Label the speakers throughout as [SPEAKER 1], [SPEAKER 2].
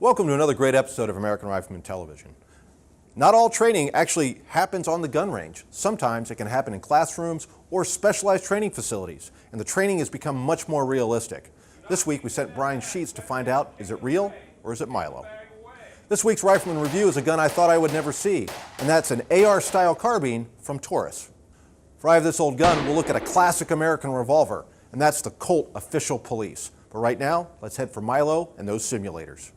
[SPEAKER 1] Welcome to another great episode of American Rifleman Television. Not all training actually happens on the gun range. Sometimes it can happen in classrooms or specialized training facilities, and the training has become much more realistic. This week we sent Brian Sheets to find out, is it real or is it Milo? This week's Rifleman Review is a gun I thought I would never see, and that's an AR-style carbine from Taurus. For I Have This Old Gun, we'll look at a classic American revolver, and that's the Colt Official Police. But right now, let's head for Milo and those simulators.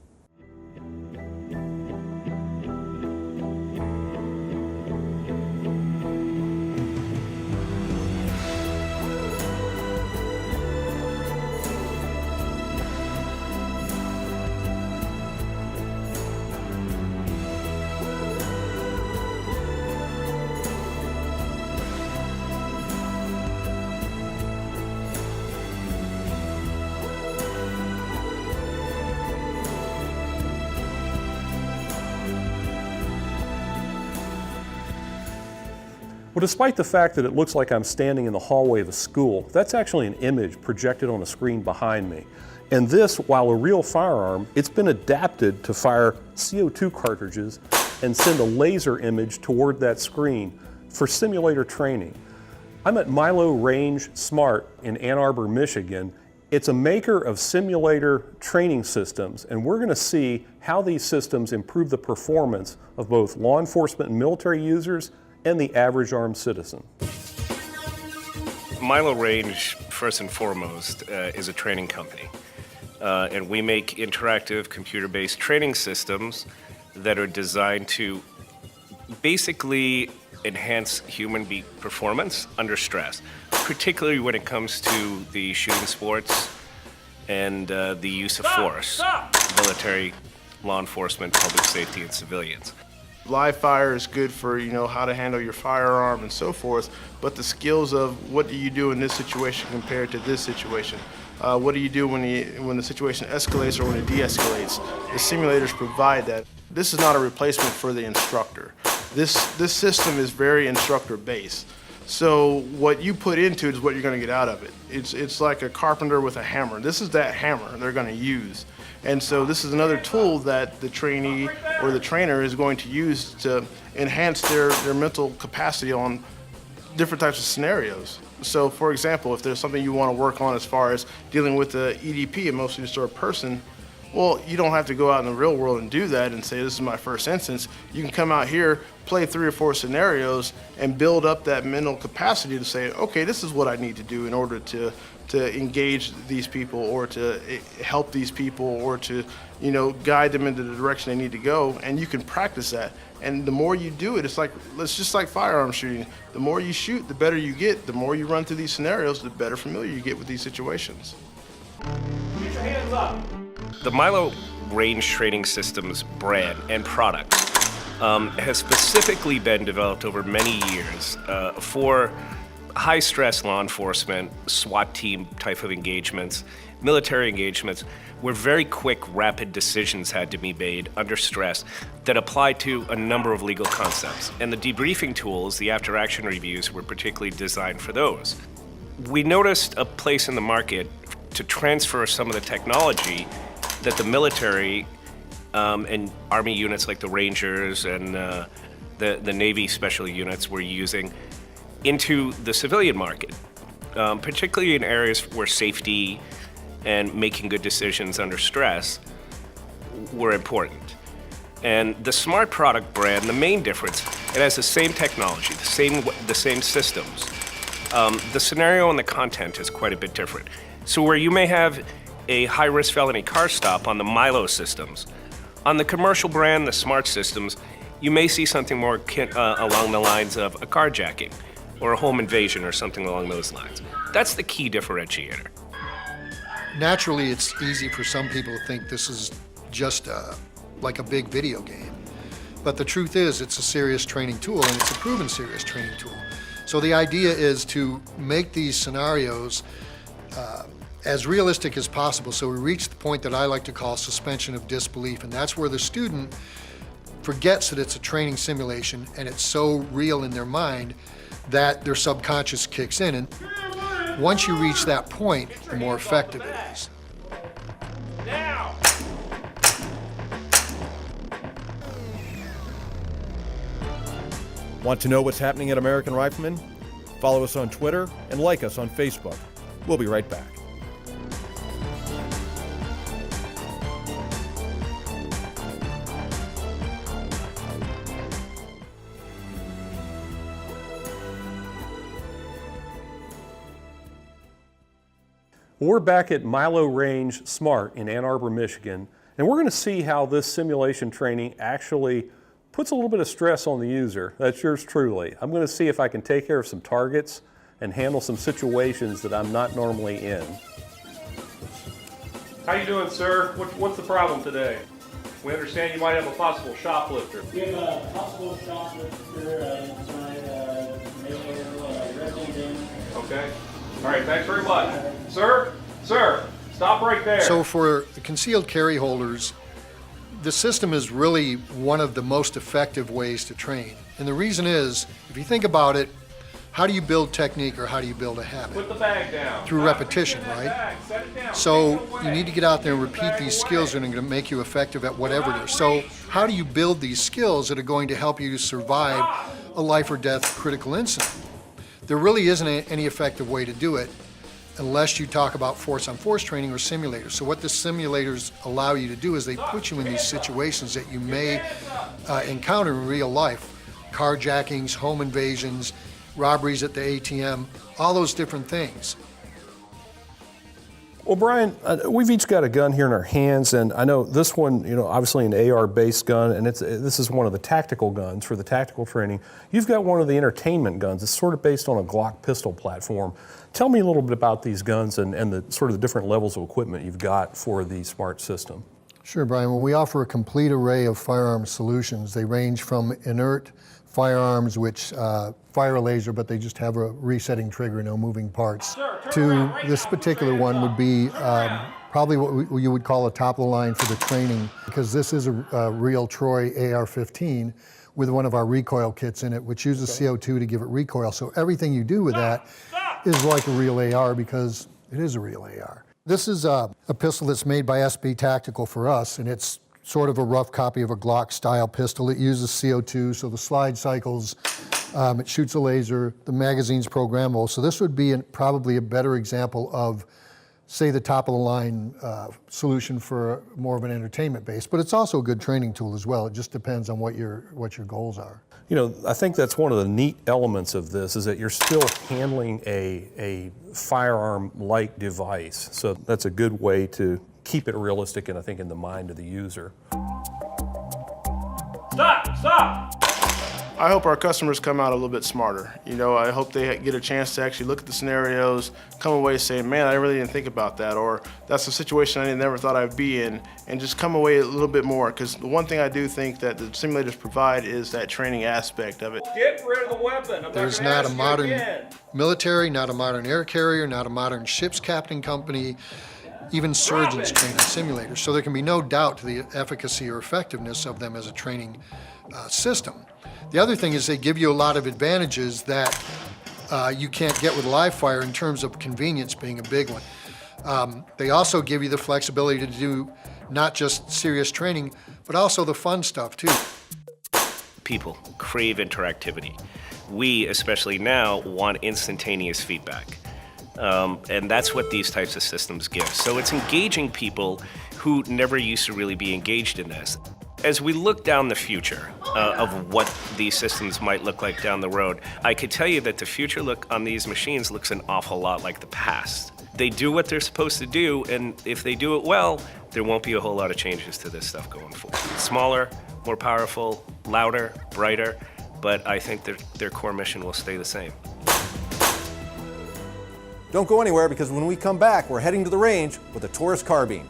[SPEAKER 2] Well, despite the fact that it looks like I'm standing in the hallway of a school, that's actually an image projected on a screen behind me. And this, while a real firearm, it's been adapted to fire CO2 cartridges and send a laser image toward that screen for simulator training. I'm at Milo Range Smart in Ann Arbor, Michigan. It's a maker of simulator training systems, and we're going to see how these systems improve the performance of both law enforcement and military users and the average armed citizen.
[SPEAKER 3] Milo Range, first and foremost, is a training company. And we make interactive computer-based training systems that are designed to basically enhance human performance under stress, particularly when it comes to the shooting sports and the use of force, military, law enforcement, public safety, and civilians.
[SPEAKER 4] Live fire is good for, how to handle your firearm and so forth, but the skills of what do you do in this situation compared to this situation? What do you do when the situation escalates or when it de-escalates? The simulators provide that. This is not a replacement for the instructor. This system is very instructor-based. So what you put into it is what you're going to get out of it. It's like a carpenter with a hammer. This is that hammer they're going to use. And so this is another tool that the trainee or the trainer is going to use to enhance their mental capacity on different types of scenarios. So for example, if there's something you want to work on as far as dealing with the EDP, emotionally disturbed person, well, you don't have to go out in the real world and do that and say, this is my first instance. You can come out here, play 3 or 4 scenarios, and build up that mental capacity to say, okay, this is what I need to do in order to engage these people or to help these people or to, guide them into the direction they need to go. And you can practice that. And the more you do it, it's just like firearm shooting. The more you shoot, the better you get. The more you run through these scenarios, the better familiar you get with these situations.
[SPEAKER 3] Get your hands up. The Milo Range Training Systems brand and product has specifically been developed over many years for high-stress law enforcement, SWAT team type of engagements, military engagements, where very quick, rapid decisions had to be made under stress that apply to a number of legal concepts. And the debriefing tools, the after-action reviews, were particularly designed for those. We noticed a place in the market to transfer some of the technology that the military and Army units like the Rangers and the Navy special units were using into the civilian market, particularly in areas where safety and making good decisions under stress were important. And the Smart product brand, the main difference, it has the same technology, the same systems. The scenario and the content is quite a bit different. So where you may have a high-risk felony car stop on the Milo systems, on the commercial brand, the Smart systems, you may see something more along the lines of a carjacking or a home invasion or something along those lines. That's the key differentiator.
[SPEAKER 5] Naturally, it's easy for some people to think this is just like a big video game. But the truth is, it's a serious training tool, and it's a proven serious training tool. So the idea is to make these scenarios as realistic as possible, so we reach the point that I like to call suspension of disbelief, and that's where the student forgets that it's a training simulation and it's so real in their mind that their subconscious kicks in. And once you reach that point, the more effective it is.
[SPEAKER 3] Now!
[SPEAKER 1] Want to know what's happening at American Rifleman? Follow us on Twitter and like us on Facebook. We'll be right back.
[SPEAKER 2] We're back at Milo Range Smart in Ann Arbor, Michigan, and we're going to see how this simulation training actually puts a little bit of stress on the user. That's yours truly. I'm going to see if I can take care of some targets and handle some situations that I'm not normally in. How you doing, sir? What's the problem today? We understand you might have a possible shoplifter.
[SPEAKER 6] We have a possible shoplifter inside resident damage.
[SPEAKER 2] Okay. All right, thanks very much. Sir, stop right there.
[SPEAKER 5] So for the concealed carry holders, the system is really one of the most effective ways to train. And the reason is, if you think about it, how do you build technique or how do you build a habit?
[SPEAKER 2] Put the bag down.
[SPEAKER 5] Through repetition, right?
[SPEAKER 2] Set it down.
[SPEAKER 5] So you need to get out there and repeat these skills that are going to make you effective at whatever it is. So how do you build these skills that are going to help you to survive a life or death critical incident? There really isn't any effective way to do it unless you talk about force-on-force training or simulators. So what the simulators allow you to do is they put you in these situations that you may encounter in real life. Carjackings, home invasions, robberies at the ATM, all those different things.
[SPEAKER 2] Well, Brian, we've each got a gun here in our hands, and I know this one, obviously an AR-based gun, and this is one of the tactical guns for the tactical training. You've got one of the entertainment guns. It's sort of based on a Glock pistol platform. Tell me a little bit about these guns and the sort of the different levels of equipment you've got for the SMART system.
[SPEAKER 5] Sure, Brian. Well, we offer a complete array of firearm solutions. They range from inert firearms, which fire a laser, but they just have a resetting trigger, no moving parts, to this particular one would be probably what you would call a top of the line for the training, because this is a real Troy AR-15 with one of our recoil kits in it, which uses CO2 to give it recoil. So everything you do with that is like a real AR because it is a real AR. This is a pistol that's made by SB Tactical for us, and it's sort of a rough copy of a Glock style pistol. It uses CO2, so the slide cycles, it shoots a laser, the magazine's programmable. So this would be probably a better example of, say, the top of the line solution for more of an entertainment base. But it's also a good training tool as well. It just depends on what your goals are.
[SPEAKER 2] I think that's one of the neat elements of this is that you're still handling a firearm-like device. So that's a good way to keep it realistic and I think in the mind of the user.
[SPEAKER 6] Stop!
[SPEAKER 4] I hope our customers come out a little bit smarter. I hope they get a chance to actually look at the scenarios, come away saying, man, I really didn't think about that, or that's a situation I never thought I'd be in, and just come away a little bit more. Because the one thing I do think that the simulators provide is that training aspect of it.
[SPEAKER 2] Get rid of the weapon.
[SPEAKER 5] There's not a modern military, not a modern air carrier, not a modern ship's captain company, even surgeons train in simulators. So there can be no doubt to the efficacy or effectiveness of them as a training system. The other thing is they give you a lot of advantages that you can't get with live fire in terms of convenience being a big one. They also give you the flexibility to do not just serious training, but also the fun stuff too.
[SPEAKER 3] People crave interactivity. We, especially now, want instantaneous feedback. And that's what these types of systems give. So it's engaging people who never used to really be engaged in this. As we look down the future of what these systems might look like down the road, I could tell you that the future look on these machines looks an awful lot like the past. They do what they're supposed to do, and if they do it well, there won't be a whole lot of changes to this stuff going forward. Smaller, more powerful, louder, brighter, but I think their core mission will stay the same.
[SPEAKER 1] Don't go anywhere because when we come back, we're heading to the range with a Taurus carbine.